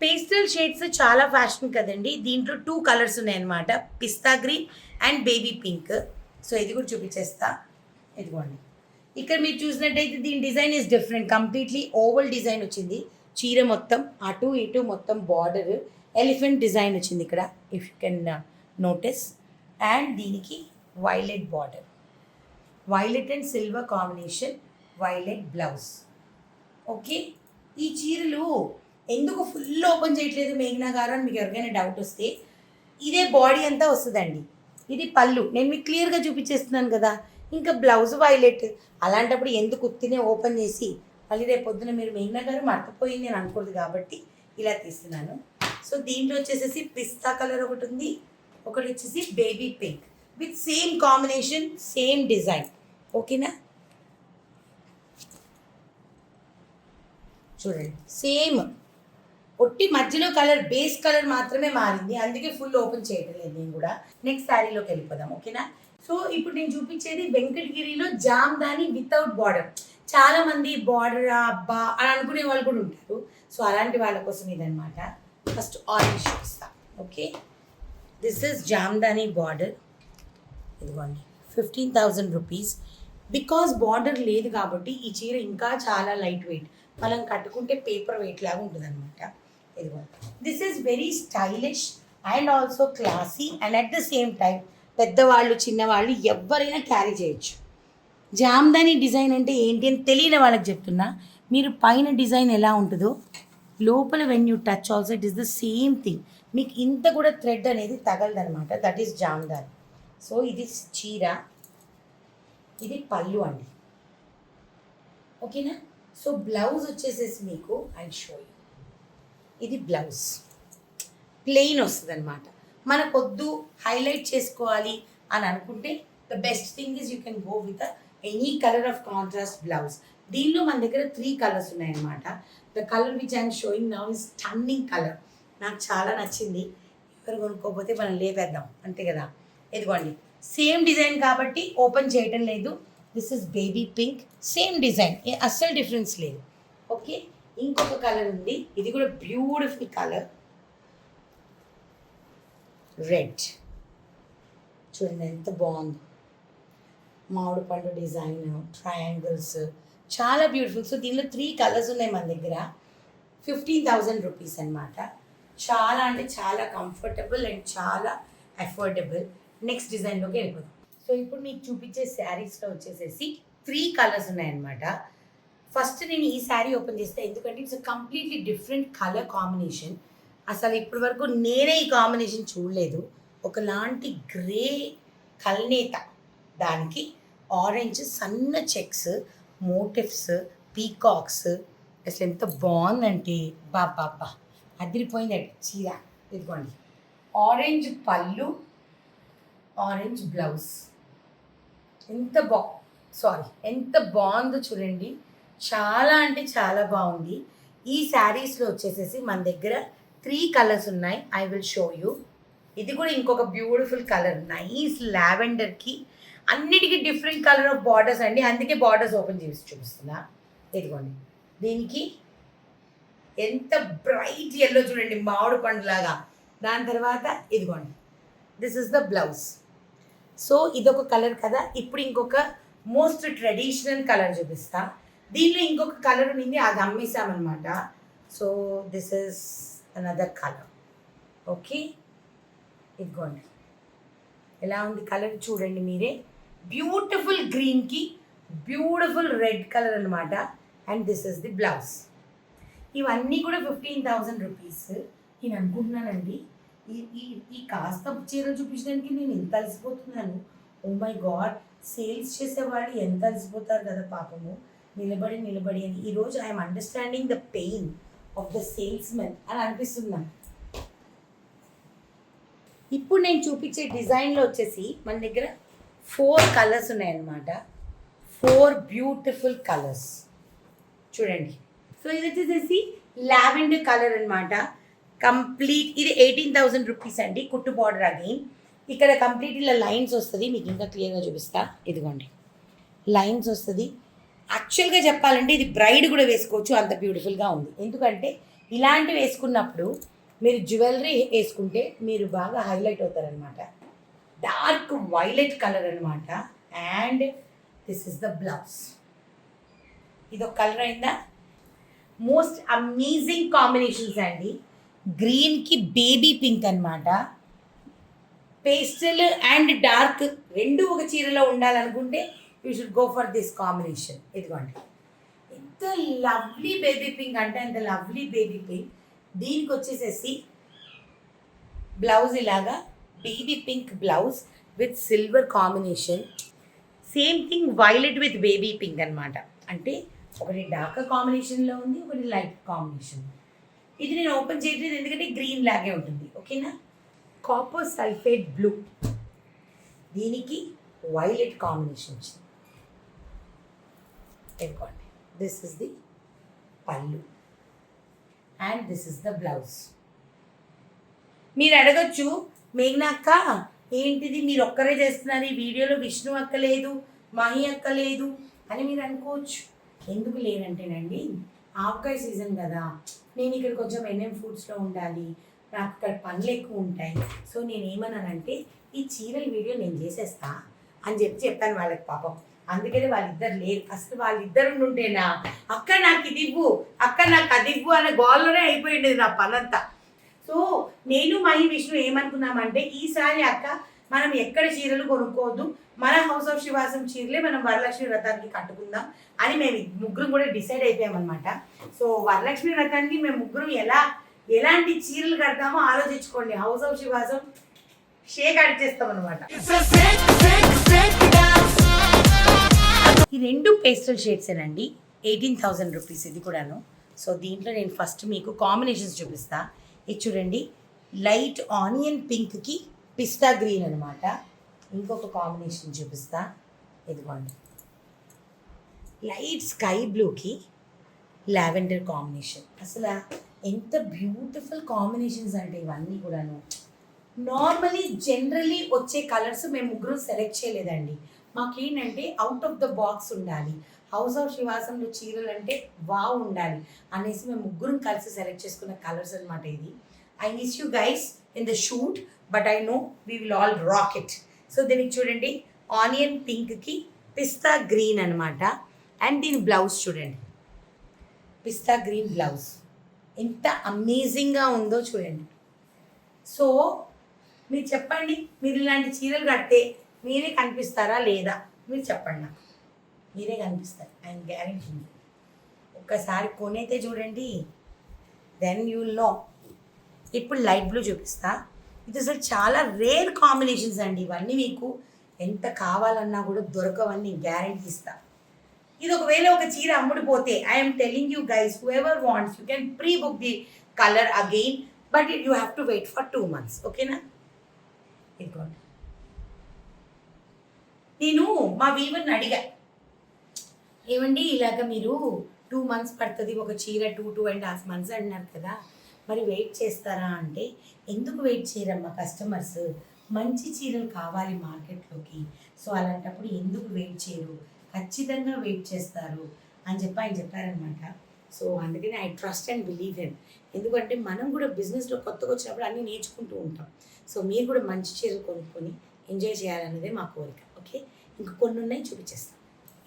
పేస్టల్ షేడ్స్ చాలా ఫ్యాషన్ కదండి. దీంట్లో 2 కలర్స్ ఉన్నాయన్నమాట, పిస్తా green and baby pink. So ఇది కూడా చూపించేస్తా. ఇదిగోండి, ఇక్కడ మీరు చూసినట్టయితే దీని design is different, completely oval design వచ్చింది. చీర మొత్తం అటు ఇటు మొత్తం బార్డర్ ఎలిఫెంట్ డిజైన్ వచ్చింది ఇక్కడ, if you can notice. And దీనికి violet border, violet and silver combination, violet blouse. Okay, ఈ చీరలు ఎందుకు ఫుల్ ఓపెన్ చేయట్లేదు మేఘనా గారు అని మీకు ఎవరికైనా డౌట్ వస్తే, ఇదే బాడీ అంతా వస్తుందండి. ఇది పళ్ళు, నేను మీకు క్లియర్గా చూపించేస్తున్నాను కదా. ఇంకా బ్లౌజ్ వైలెట్, అలాంటప్పుడు ఎందుకు ఉత్తినే ఓపెన్ చేసి మళ్ళీ రేపు పొద్దున మీరు మేఘనా గారు మర్చిపోయింది అని అనుకోదు కాబట్టి ఇలా తీస్తున్నాను. సో దీంట్లో వచ్చేసేసి పిస్తా కలర్ ఒకటి ఉంది, ఒకటి వచ్చేసి baby pink with same combination, same design. ఓకేనా? చూడండి సేమ్, ఒట్టి మధ్యలో కలర్, బేస్ కలర్ మాత్రమే మారింది, అందుకే ఫుల్ ఓపెన్ చేయటం లేదు నేను కూడా. నెక్స్ట్ శారీలోకి వెళ్ళిపోదాం. ఓకేనా? సో ఇప్పుడు నేను చూపించేది వెంకటగిరిలో జామ్దాని వితౌట్ బార్డర్. చాలామంది బార్డర్ అబ్బా అని అనుకునే వాళ్ళు కూడా ఉంటారు. సో అలాంటి వాళ్ళ కోసం ఇదనమాట. ఫస్ట్ ఆరెంజ్ చూపిస్తా. Okay, this is Jamdani border. ఇదిగోండి 15,000 రూపీస్. బికాస్ బార్డర్ లేదు కాబట్టి ఈ చీర ఇంకా చాలా లైట్ వెయిట్, మనం కట్టుకుంటే పేపర్ వెయిట్ లాగా ఉంటుంది అనమాట. ఇదిగోండి, this is very stylish and also classy and at the same time పెద్దవాళ్ళు చిన్నవాళ్ళు ఎవరైనా క్యారీ చేయొచ్చు. జామ్దాని డిజైన్ అంటే ఏంటి అని తెలియని వాళ్ళకి చెప్తున్నా. మీరు పైన డిజైన్ ఎలా ఉంటుందో లోపల when you touch also it is the same thing. మీకు ఇంత కూడా థ్రెడ్ అనేది తగలదనమాట. That is Jamdani. సో ఇది చీర, ఇది పళ్ళు అండి. ఓకేనా? సో బ్లౌజ్ వచ్చేసేసి మీకు ఐ షో యూ. ఇది బ్లౌజ్ ప్లెయిన్ వస్తుంది అనమాట. మనకొద్దు హైలైట్ చేసుకోవాలి అని అనుకుంటే the best thing is you can go with any colour of contrast blouse. దీనిలో మన దగ్గర 3 కలర్స్ ఉన్నాయన్నమాట. The colour which I'm showing now is stunning colour. నాకు చాలా నచ్చింది. ఎవరు కొనుక్కోకపోతే మనం లేపేద్దాం అంతే కదా. ఇదిగోండి, సేమ్ డిజైన్ కాబట్టి ఓపెన్ చేయటం లేదు. This is baby pink, same design, అస్సలు డిఫరెన్స్ లేదు. ఓకే, ఇంకొక కలర్ ఉంది. ఇది కూడా బ్యూటిఫుల్ కలర్, రెడ్. చూడండి ఎంత బాగుంది. మామిడి పండు డిజైన్, ట్రయాంగిల్స్, చాలా బ్యూటిఫుల్. సో దీనిలో 3 కలర్స్ ఉన్నాయి మన దగ్గర. 15,000 రూపీస్ అనమాట. చాలా అంటే చాలా కంఫర్టబుల్ అండ్ చాలా అఫోర్డబుల్. నెక్స్ట్ డిజైన్లోకి వెళ్ళిపోతాం. సో ఇప్పుడు మీకు చూపించే శారీస్లో వచ్చేసేసి 3 కలర్స్ ఉన్నాయన్నమాట. ఫస్ట్ నేను ఈ శారీ ఓపెన్ చేస్తే, ఎందుకంటే it's completely different colour combination. అసలు ఇప్పటి వరకు నేనే ఈ కాంబినేషన్ చూడలేదు. ఒకలాంటి గ్రే కల్నేత, దానికి ఆరెంజ్ సన్న చెక్స్, మోటివ్స్, పీకాక్స్. అసలు ఎంత బాగుందంటే బాబా అదిరిపోయిందండి చీర. ఇదిగోండి, ఆరెంజ్ పళ్ళు, ఆరెంజ్ బ్లౌజ్. ఎంత బాగుందో చూడండి. చాలా అంటే చాలా బాగుంది. ఈ శారీస్లో వచ్చేసేసి మన దగ్గర 3 కలర్స్ ఉన్నాయి. I will show you. ఇది కూడా ఇంకొక బ్యూటిఫుల్ కలర్, నైస్ లావెండర్కి. అన్నిటికీ డిఫరెంట్ కలర్ ఆఫ్ బార్డర్స్ అండి, అందుకే బార్డర్స్ ఓపెన్ చేసి చూపిస్తున్నా. ఇదిగోండి, దీనికి ఎంత బ్రైట్ ఎల్లో చూడండి, మామిడి పండులాగా. దాని తర్వాత ఇదిగోండి, this is the blouse. So ఇదొక కలర్ కదా. ఇప్పుడు ఇంకొక మోస్ట్ ట్రెడిషనల్ కలర్ చూపిస్తా. దీనిలో ఇంకొక కలర్ ఉంది, అది అమ్మేసామన్నమాట. So this is another colour. Okay, ఇదిగోండి ఎలా ఉంది కలర్ చూడండి మీరే. బ్యూటిఫుల్ గ్రీన్కి బ్యూటిఫుల్ రెడ్ కలర్ అనమాట. And this is the blouse. ఇవన్నీ కూడా 15,000 రూపీస్. నేను అనుకుంటున్నానండి, ఈ కాస్త చీరలు చూపించడానికి నేను ఎంత అలసిపోతున్నాను. ఓ మై గాడ్, సేల్స్ చేసేవాళ్ళు ఎంత అలసిపోతారు కదా పాపము, నిలబడి అని. ఈరోజు I'm understanding the pain of the salesmen అని అనిపిస్తున్నాను. ఇప్పుడు నేను చూపించే డిజైన్లో వచ్చేసి మన దగ్గర 4 కలర్స్ ఉన్నాయన్నమాట. 4 బ్యూటిఫుల్ కలర్స్ చూడండి. సో ఇది వచ్చేసేసి లావెండర్ కలర్ అనమాట. కంప్లీట్ ఇది 18,000 రూపీస్ అండి. కుట్టు బార్డర్ అగైన్. ఇక్కడ కంప్లీట్ ఇలా లైన్స్ వస్తుంది. మీకు ఇంకా క్లియర్గా చూపిస్తా. ఇదిగోండి, లైన్స్ వస్తుంది. యాక్చువల్గా చెప్పాలంటే ఇది బ్రైడ్ కూడా వేసుకోవచ్చు, అంత బ్యూటిఫుల్గా ఉంది. ఎందుకంటే ఇలాంటివి వేసుకున్నప్పుడు మీరు జ్యువెలరీ వేసుకుంటే మీరు బాగా హైలైట్ అవుతారనమాట. డార్క్ వైలెట్ కలర్ అనమాట. And this is the blouse. ఇది ఒక కలర్ అయిందా. మోస్ట్ అమేజింగ్ కాంబినేషన్స్ అండి. గ్రీన్కి బేబీ పింక్ అనమాట. పేస్టల్ అండ్ డార్క్ రెండు ఒక చీరలో ఉండాలనుకుంటే you should go for this combination. ఇదిగోండి, ఎంత లవ్లీ బేబీ పింక్ అంటే అంత లవ్లీ బేబీ పింక్. దీనికి వచ్చేసేసి బ్లౌజ్ ఇలాగా baby pink blouse with silver combination. Same thing violet with baby pink అనమాట. అంటే ఒకటి డార్క్ కాంబినేషన్లో ఉంది, ఒకటి లైట్ కాంబినేషన్. ఇది నేను ఓపెన్ చేయట్లేదు ఎందుకంటే గ్రీన్ లాగే ఉంటుంది. ఓకేనా. కాపర్ సల్ఫేట్ బ్లూ, దీనికి వైలెట్ కాంబినేషన్ వచ్చింది. పెట్టుకోండి. దిస్ ఇస్ ది పళ్ళు and this is the blouse. మీరు అడగచ్చు, మేఘ్నా అక్క ఏంటిది మీరు ఒక్కరే చేస్తున్నారు ఈ వీడియోలో, విష్ణు అక్క లేదు, మహి అక్క లేదు అని మీరు అనుకోవచ్చు. ఎందుకు లేనంటేనండి ఆవకాయ సీజన్ కదా, నేను ఇక్కడ కొంచెం ఎన్ఎం ఫుడ్స్లో ఉండాలి, నాకు ఇక్కడ పనులు ఎక్కువ ఉంటాయి. సో నేను ఏమన్నానంటే ఈ చీరల వీడియో నేను చేసేస్తా అని చెప్పాను వాళ్ళకి పాపం. అందుకని వాళ్ళిద్దరు లేరు. అసలు వాళ్ళిద్దరు ఉంటేనా అక్క నాకు ఇది ఇవ్వు, అక్క నాకు అది ఇవ్వు అనే గోల్లోనే అయిపోయింది నా పనంతా. సో నేను మహి విష్ణు ఏమనుకున్నామంటే ఈసారి అక్క మనం ఎక్కడ చీరలు కొనుక్కోవద్దు, మన హౌస్ ఆఫ్ శివాసం చీరలే మనం వరలక్ష్మి వ్రతానికి కట్టుకుందాం అని మేము ముగ్గురం కూడా డిసైడ్ అయిపోయామన్నమాట. సో వరలక్ష్మి వ్రతానికి మేము ముగ్గురం ఎలాంటి చీరలు కడతామో ఆలోచించుకోండి. హౌస్ ఆఫ్ శివాసం షేక్ అడిచేస్తాం అనమాట. ఈ 2 పేస్టల్ షేడ్సేనండి, 18,000 రూపీస్ ఇది కూడాను. సో దీంట్లో నేను ఫస్ట్ మీకు కాంబినేషన్స్ చూపిస్తా. ఇది చూడండి, లైట్ ఆనియన్ పింక్కి పిస్తా గ్రీన్ అనమాట. ఇంకొక కాంబినేషన్ చూపిస్తా, ఇదిగోండి, లైట్ స్కై బ్లూకి లావెండర్ కాంబినేషన్. అసలు ఎంత బ్యూటిఫుల్ కాంబినేషన్స్ అంటే ఇవన్నీ కూడాను. నార్మలీ జనరలీ వచ్చే కలర్స్ మేము ముగ్గురు సెలెక్ట్ చేయలేదండి. మాకేంటంటే అవుట్ ఆఫ్ ద బాక్స్ ఉండాలి, హౌస్ ఆఫ్ శివాసంలో చీరలు అంటే వావ్ ఉండాలి అనేసి మేము ముగ్గురం కలిసి సెలెక్ట్ చేసుకున్న కలర్స్ అనమాట ఇది. I miss you guys in the shoot, but I know we will all rock it. So దీనికి చూడండి, ఆనియన్ పింక్కి పిస్తా గ్రీన్ అనమాట. అండ్ దీని బ్లౌజ్ చూడండి, పిస్తా గ్రీన్ బ్లౌజ్ ఎంత అమేజింగ్గా ఉందో చూడండి. సో మీరు చెప్పండి, మీరు ఇలాంటి చీరలు కడితే మీరే కనిపిస్తారా లేదా? మీరు చెప్పండి, నాకు మీరే కనిపిస్తారు, ఐఎమ్ గ్యారెంటీ. ఒక్కసారి కొనైతే చూడండి, దెన్ యూ విల్ నో. ఇప్పుడు లైట్ బ్లూ చూపిస్తా. ఇది అసలు చాలా రేర్ కాంబినేషన్స్ అండి. ఇవన్నీ మీకు ఎంత కావాలన్నా కూడా దొరకవని గ్యారెంటీ ఇస్తా. ఇది ఒకవేళ ఒక చీర అమ్ముడిపోతే I'm telling you guys, whoever wants you can pre book the colour again, but you have to wait for 2 months. ఓకేనా? ఇదిగోండి, నేను మా వీవర్ని అడిగా, ఏమండి ఇలాగ మీరు 2 months పడుతుంది ఒక చీర, 2.5 months అన్నారు కదా, మరి వెయిట్ చేస్తారా అంటే, ఎందుకు వెయిట్ చేయరమ్మా, కస్టమర్స్ మంచి చీరలు కావాలి మార్కెట్లోకి, సో అలాంటప్పుడు ఎందుకు వెయిట్ చేయరు, ఖచ్చితంగా వెయిట్ చేస్తారు అని ఆయన చెప్పారనమాట. సో అందుకని I trust and believe him. ఎందుకంటే మనం కూడా బిజినెస్లో కొత్తగా వచ్చినప్పుడు అన్నీ నేర్చుకుంటూ ఉంటాం. సో మీరు కూడా మంచి చీరలు కొనుక్కొని ఎంజాయ్ చేయాలన్నదే మా కోరిక. ఓకే, ఇంకా కొన్ని ఉన్నాయి, చూపించేస్తాం.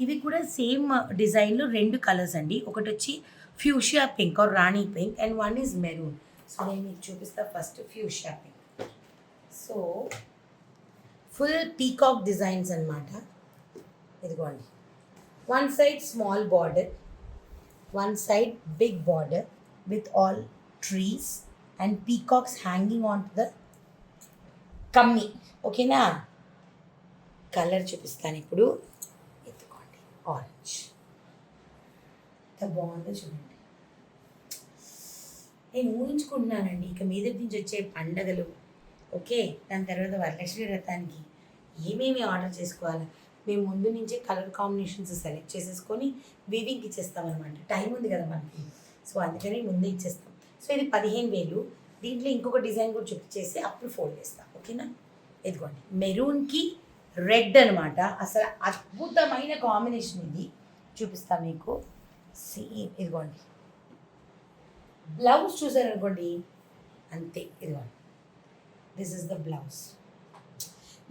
ఇవి కూడా సేమ్ డిజైన్లో 2 కలర్స్ అండి. ఒకటి వచ్చి fuchsia pink or rani pink and one is maroon. So నేను మీకు చూపిస్తా first fuchsia pink. So full peacock designs అనమాట. ఇదిగోండి, one side small border, one side big border with all trees and peacocks hanging onto the కమ్మి. ఓకేనా? Colour చూపిస్తాను ఇప్పుడు. ఎత్తుకోండి, orange. ఎంత బాగుందో చూడండి. నేను ఊహించుకుంటున్నానండి ఇక మీద నుంచి వచ్చే పండగలు, ఓకే, దాని తర్వాత వరలక్ష్మి వ్రతానికి ఏమేమి ఆర్డర్ చేసుకోవాలి, మేము ముందు నుంచే కలర్ కాంబినేషన్స్ సెలెక్ట్ చేసేసుకొని వీవింగ్కి ఇచ్చేస్తామన్నమాట. టైం ఉంది కదా మనకి, సో అందుకని ముందే ఇచ్చేస్తాం. సో ఇది 15,000. దీంట్లో ఇంకొక డిజైన్ కూడా చూపించేసి అప్పుడు ఫోల్డ్ చేస్తాం. ఓకేనా? ఇదిగోండి, మెరూన్కి రెడ్ అనమాట. అసలు అద్భుతమైన కాంబినేషన్ ఇది, చూపిస్తాం మీకు. ఇదిగోండి, బ్లౌజ్ చూసారనుకోండి, అంతే. ఇదిగోండి, this is the blouse.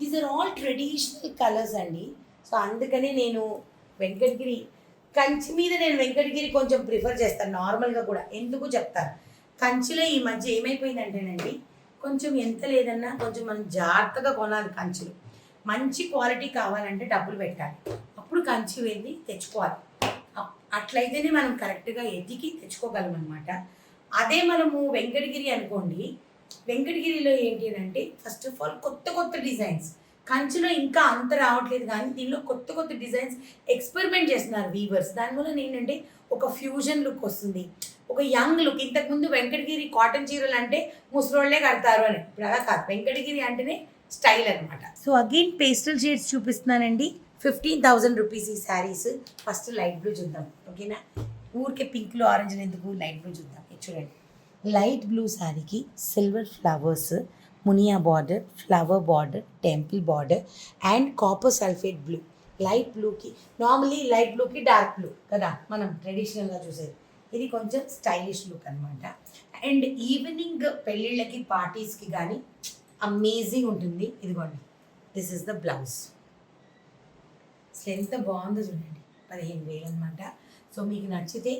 These are all traditional colours అండి. సో అందుకని నేను వెంకటగిరి కంచి మీద నేను వెంకటగిరి కొంచెం ప్రిఫర్ చేస్తాను నార్మల్గా కూడా. ఎందుకు చెప్తాను, కంచిలో ఈ మధ్య ఏమైపోయిందంటేనండి, కొంచెం ఎంత లేదన్నా కొంచెం మనం జాగ్రత్తగా కొనాలి. కంచిలో మంచి క్వాలిటీ కావాలంటే డబ్బులు పెట్టాలి, అప్పుడు కంచి వెళ్ళి తెచ్చుకోవాలి. అట్లయితేనే మనం కరెక్ట్గా ఎతికి తెచ్చుకోగలం అనమాట. అదే మనము వెంకటగిరి అనుకోండి, వెంకటగిరిలో ఏంటి అంటే ఫస్ట్ ఆఫ్ ఆల్ కొత్త కొత్త డిజైన్స్, కంచిలో ఇంకా అంత రావట్లేదు కానీ దీనిలో కొత్త కొత్త డిజైన్స్ ఎక్స్పెరిమెంట్ చేస్తున్నారు వీవర్స్. దానివల్ల ఏంటంటే ఒక ఫ్యూజన్ లుక్ వస్తుంది, ఒక యంగ్ లుక్. ఇంతకుముందు వెంకటగిరి కాటన్ చీరలు అంటే ముసలోళ్ళే కడతారు అని, ఇప్పుడు అలా కాదు, వెంకటగిరి అంటేనే స్టైల్ అనమాట. సో అగైన్ పేస్టల్ షేడ్స్ చూపిస్తున్నానండి. 15,000 రూపీస్ ఈ శారీస్. ఫస్ట్ లైట్ బ్లూ చూద్దాం. ఓకేనా? ఊరికే పింక్లో ఆరెంజ్ ఎందుకు, లైట్ బ్లూ చూద్దాం. ఇది చూడండి, లైట్ బ్లూ శారీకి silver flowers, Muniya border, flower border, temple border and copper sulphate blue. Light బ్లూకి, నార్మలీ లైట్ బ్లూకి డార్క్ బ్లూ కదా మనం ట్రెడిషనల్గా చూసేది. ఇది కొంచెం స్టైలిష్ లుక్ అనమాట. అండ్ ఈవినింగ్ పెళ్ళిళ్ళకి పార్టీస్కి కానీ అమేజింగ్ ఉంటుంది. ఇదిగోండి, దిస్ ఇస్ ద బ్లౌజ్. అసలు ఎంత బాగుందో చూడండి, 15,000 అనమాట. సో మీకు నచ్చితే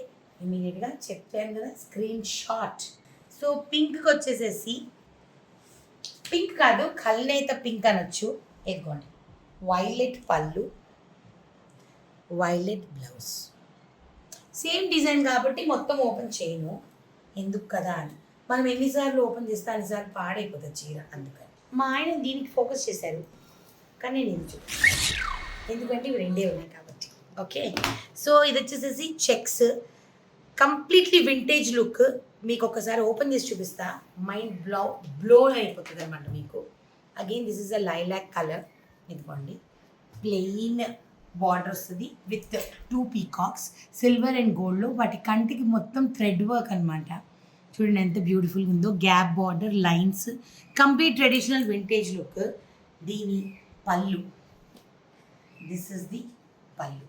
ఇమీడియట్గా చెప్పాను కదా స్క్రీన్ షాట్. సో పింక్కి వచ్చేసేసి, పింక్ కాదు కల్నేత పింక్ అనొచ్చు. ఇదిగోండి, వైలెట్ పళ్ళు, వైలెట్ బ్లౌజ్, సేమ్ డిజైన్ కాబట్టి మొత్తం ఓపెన్ చేయను, ఎందుకు కదా అని. మనం ఎన్నిసార్లు ఓపెన్ చేస్తే అన్నిసార్లు పాడైపోతుంది చీర, అందుకని మా ఆయన దీనికి ఫోకస్ చేశారు. కానీ నేను ఇది ఎందుకంటే ఇవి రెండే ఉన్నాయి కాబట్టి. ఓకే, సో ఇది వచ్చేసేసి చెక్స్, కంప్లీట్లీ వింటేజ్ లుక్. మీకు ఒకసారి ఓపెన్ చేసి చూపిస్తా, మైండ్ బ్లో అయిపోతుంది అనమాట మీకు. Again this is a lilac colour. ఇదిగోండి, ప్లెయిన్ బార్డర్ వస్తుంది విత్ 2 పీకాక్స్, సిల్వర్ అండ్ గోల్డ్లో. వాటి కంటికి మొత్తం థ్రెడ్ వర్క్ అనమాట. చూడండి ఎంత బ్యూటిఫుల్గా ఉందో, gap border, lines, complete traditional vintage look. దీని పళ్ళు, దిస్ ఇస్ ది పళ్ళు,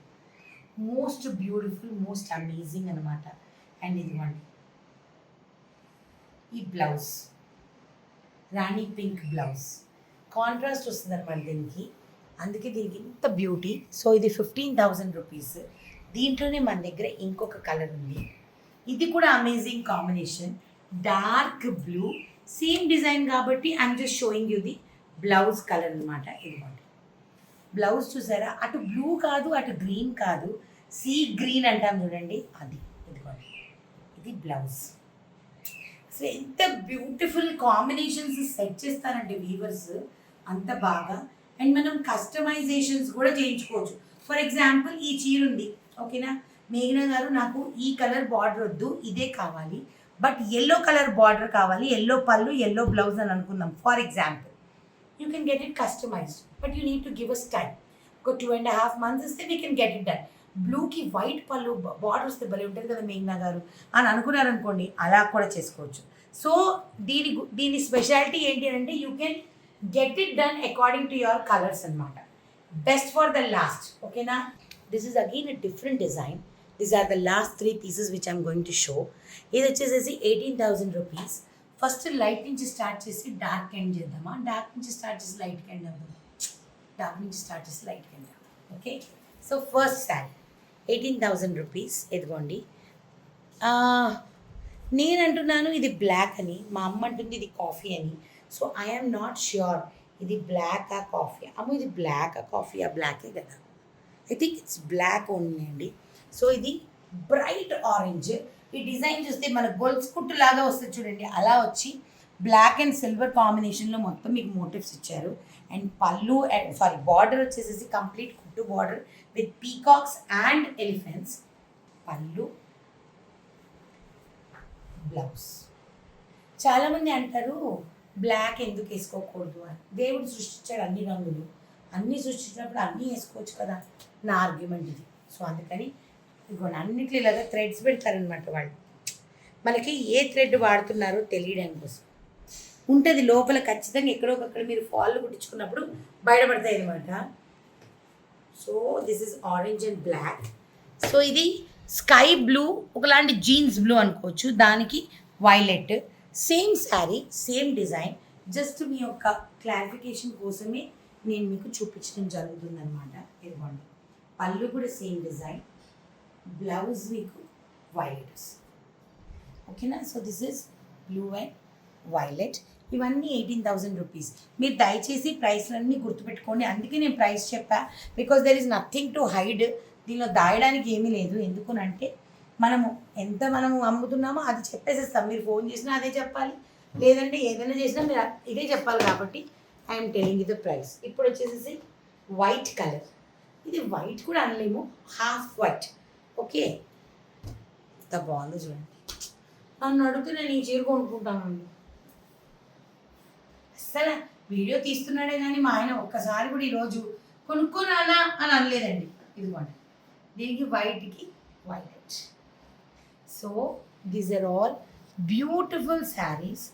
మోస్ట్ బ్యూటిఫుల్, మోస్ట్ అమేజింగ్ అనమాట. అండ్ ఇదిగోండి ఈ బ్లౌజ్, రాణి పింక్ బ్లౌజ్, కాంట్రాస్ట్ వస్తుంది అనమాట దీనికి, అందుకే దీనికి ఇంత బ్యూటీ. సో ఇది 15,000 రూపీస్. దీంట్లోనే మన దగ్గర ఇంకొక కలర్ ఉంది, ఇది కూడా amazing combination, dark blue, same design కాబట్టి I'm just showing you the blouse colour అనమాట. ఇదిగోండి బ్లౌజ్ చూసారా, అటు బ్లూ కాదు అటు గ్రీన్ కాదు, సీ గ్రీన్ అంటాం చూడండి అది. ఇదిగోండి ఇది బ్లౌజ్. అసలు ఎంత బ్యూటిఫుల్ కాంబినేషన్స్ సెట్ చేస్తారంటే వీవర్స్, అంత బాగా. అండ్ మనం కస్టమైజేషన్స్ కూడా చేయించుకోవచ్చు. ఫర్ ఎగ్జాంపుల్ ఈ చీర ఉంది, ఓకేనా, మేఘనా గారు నాకు ఈ కలర్ బార్డర్ వద్దు, ఇదే కావాలి, బట్ ఎల్లో కలర్ బార్డర్ కావాలి, ఎల్లో పళ్ళు ఎల్లో బ్లౌజ్ అని అనుకుందాం for example. You can get it customised, but you need to give us time. ఒక 2.5 months ఇస్తే we can get it done. బ్లూకి వైట్ పళ్ళు బార్డర్ వస్తే భలే ఉంటుంది కదా మేఘనా గారు అని అనుకున్నారనుకోండి, అలా కూడా చేసుకోవచ్చు. సో దీని స్పెషాలిటీ ఏంటి అంటే you can get it done according to your colours అనమాట. బెస్ట్ ఫర్ ద లాస్ట్, ఓకేనా. This is again a different design. These are the last 3 pieces which I'm going to show. ఇది వచ్చేసేసి 18,000 rupees. First light నుంచి start చేసి dark end చేద్దామా, dark నుంచి start చేసి లైట్కి ఎండ్ అవుదాం, డార్క్ నుంచి స్టార్ట్ చేసి లైట్కి ఎండ్ అవుదాం. Okay, so first sari 18,000 rupees. ఎదుగోండి, నేను అంటున్నాను ఇది బ్లాక్ అని, మా అమ్మ అంటుంది ఇది కాఫీ అని. సో ఐఎమ్ నాట్ ష్యూర్ ఇది బ్లాకా కాఫీ. అమ్మ ఇది బ్లాకా కాఫీయా, బ్లాకే కదా, I think it's black only అండి. సో ఇది బ్రైట్ ఆరెంజ్. ఈ డిజైన్ చూస్తే మన గొలుసు కుట్టు లాగా వస్తుంది చూడండి, అలా వచ్చి బ్లాక్ అండ్ సిల్వర్ కాంబినేషన్లో మొత్తం మీకు మోటివ్స్ ఇచ్చారు. అండ్ పళ్ళు అండ్ బార్డర్ వచ్చేసేసి కంప్లీట్ కుట్టు border with peacocks and elephants. పళ్ళు, బ్లౌజ్. చాలామంది అంటారు బ్లాక్ ఎందుకు వేసుకోకూడదు అని. దేవుడు సృష్టించాడు అన్ని రంగులు, అన్నీ సృష్టించినప్పుడు అన్నీ వేసుకోవచ్చు కదా, నా ఆర్గ్యుమెంట్ ఇది. సో అందుకని ఇదిగోండి అన్నిట్లో ఇలాగా థ్రెడ్స్ పెడతారనమాట వాళ్ళు, మనకి ఏ థ్రెడ్ వాడుతున్నారో తెలియడానికి కోసం ఉంటుంది లోపల. ఖచ్చితంగా ఎక్కడొకక్కడ మీరు ఫాల్ కుట్టించుకున్నప్పుడు బయటపడతాయి అనమాట. So this is orange and black. So ఇది స్కై బ్లూ, ఒకలాంటి జీన్స్ బ్లూ అనుకోవచ్చు, దానికి violet. Same sari, same design, just మీ యొక్క క్లారిఫికేషన్ కోసమే నేను మీకు చూపించడం జరుగుతుంది అనమాట. ఇదిగోండి పళ్ళు కూడా సేమ్ డిజైన్, బ్లౌజ్ మీకు వైలెట్, ఓకేనా. So this is blue and violet. ఇవన్నీ 18,000 రూపీస్. మీరు దయచేసి ప్రైస్లన్నీ గుర్తుపెట్టుకోండి, అందుకే నేను ప్రైస్ చెప్పా, because there is nothing to hide. దీనిలో దాయడానికి ఏమీ లేదు. ఎందుకునంటే మనము ఎంత మనము అమ్ముతున్నామో అది చెప్పేసేస్తాం. మీరు ఫోన్ చేసినా అదే చెప్పాలి, లేదంటే ఏదైనా చేసినా మీరు ఇదే చెప్పాలి. కాబట్టి I'm telling you the price. ఇప్పుడు వచ్చేసేసి వైట్ కలర్, ఇది వైట్ కూడా అనలేము, హాఫ్ వైట్. ఓకే, ఎంత బాగుందో చూడండి. నన్ను అడిగితే నేను ఈ చీర కొనుక్కుంటానండి. అస్సలు వీడియో తీస్తున్నాడే కానీ మా ఆయన ఒక్కసారి కూడా ఈరోజు కొనుక్కోనానా అని అనలేదండి. ఇదిగోండి దీనికి వైట్కి violet. So these are all beautiful saris.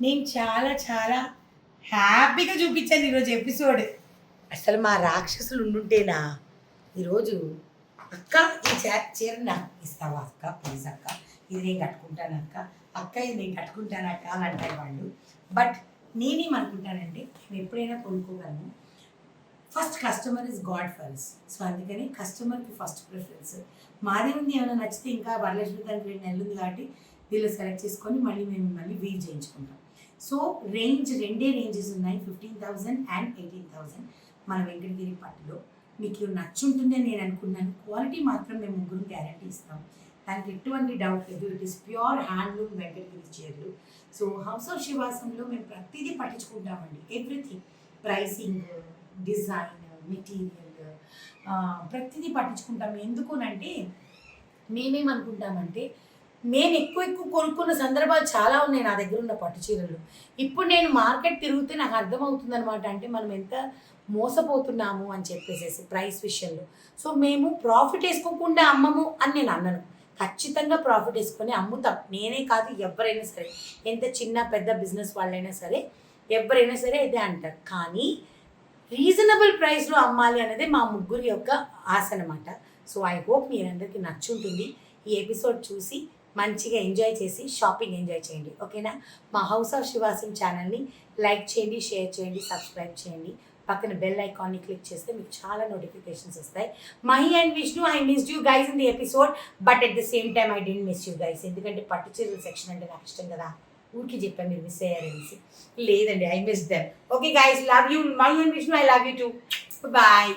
నేను చాలా చాలా హ్యాపీగా చూపించాను ఈరోజు ఎపిసోడ్. అసలు మా రాక్షసులు ఉండుంటేనా ఈరోజు అక్క ఈ చీర నాకు ఇస్తావా అక్క, ప్లీజ్ అక్క, ఇది నేను కట్టుకుంటాను అక్క, అక్క ఇది నేను కట్టుకుంటాను అక్క అని అంటారు వాళ్ళు. బట్ నేనేమనుకుంటానంటే నేను ఎప్పుడైనా కొనుక్కోగలను. First customer is god first. So అందుకని కస్టమర్కి ఫస్ట్ ప్రిఫరెన్స్. మాది ఉంది ఏమైనా నచ్చితే ఇంకా వరలక్ష్మి దానికి 2 నెలలు ఉంది కాబట్టి వీళ్ళు సెలెక్ట్ చేసుకొని మేము మళ్ళీ వీవ్ చేయించుకుంటాం. సో రెండే రేంజెస్ ఉన్నాయి, 15,000 అండ్ 18,000 మన వెంకటగిరి పట్టులో. మీకు నచ్చుంటుందని నేను అనుకున్నాను. క్వాలిటీ మాత్రం మేము ముగ్గురు గ్యారంటీ ఇస్తాం, దానికి ఎటువంటి డౌట్ లేదు. It is pure handloom Venkatagiri చీరలు. సో హౌస్ ఆఫ్ శివాసంలో మేము ప్రతిదీ పట్టించుకుంటామండి. ఎవ్రీథింగ్, ప్రైసింగ్, డిజైన్, మెటీరియల్, ప్రతిదీ పట్టించుకుంటాం. ఎందుకునంటే మేమేమనుకుంటామంటే మేము ఎక్కువ కొనుక్కున్న సందర్భాలు చాలా ఉన్నాయి నా దగ్గర ఉన్న పట్టు చీరలు. ఇప్పుడు నేను మార్కెట్ తిరిగితే నాకు అర్థమవుతుంది అనమాట, అంటే మనం ఎంత మోసపోతున్నాము అని చెప్పేసి ప్రైస్ విషయంలో. సో మేము ప్రాఫిట్ వేసుకోకుండా అమ్మము అని నేను అన్నాను. ఖచ్చితంగా ప్రాఫిట్ వేసుకొని అమ్ముతాం. నేనే కాదు, ఎవరైనా సరే, ఎంత చిన్న పెద్ద బిజినెస్ వాళ్ళైనా సరే, ఎవరైనా సరే ఇదే అంటారు. కానీ రీజనబుల్ ప్రైస్లో అమ్మాలి అనేది మా ముగ్గురి యొక్క ఆశ అనమాట. సో ఐ హోప్ మీరందరికీ నచ్చుంటుంది. ఈ ఎపిసోడ్ చూసి మంచిగా ఎంజాయ్ చేసి షాపింగ్ ఎంజాయ్ చేయండి, ఓకేనా? మా హౌస్ ఆఫ్ శివాసం ఛానల్ని లైక్ చేయండి, షేర్ చేయండి, సబ్స్క్రైబ్ చేయండి. పక్కన బెల్ ఐకాన్ని క్లిక్ చేస్తే మీకు చాలా నోటిఫికేషన్స్ వస్తాయి. Mahi and Vishnu, I missed you guys in the episode, but at the same time I didn't miss you guys. ఎందుకంటే పట్టు చీరల సెక్షన్ అంటే నాకు ఇష్టం కదా, ఊరికి చెప్పాను మీరు మిస్ అయ్యారనేసి. లేదండి, I miss them. Okay guys, love you. Mahi and Vishnu, I love you too. Bye.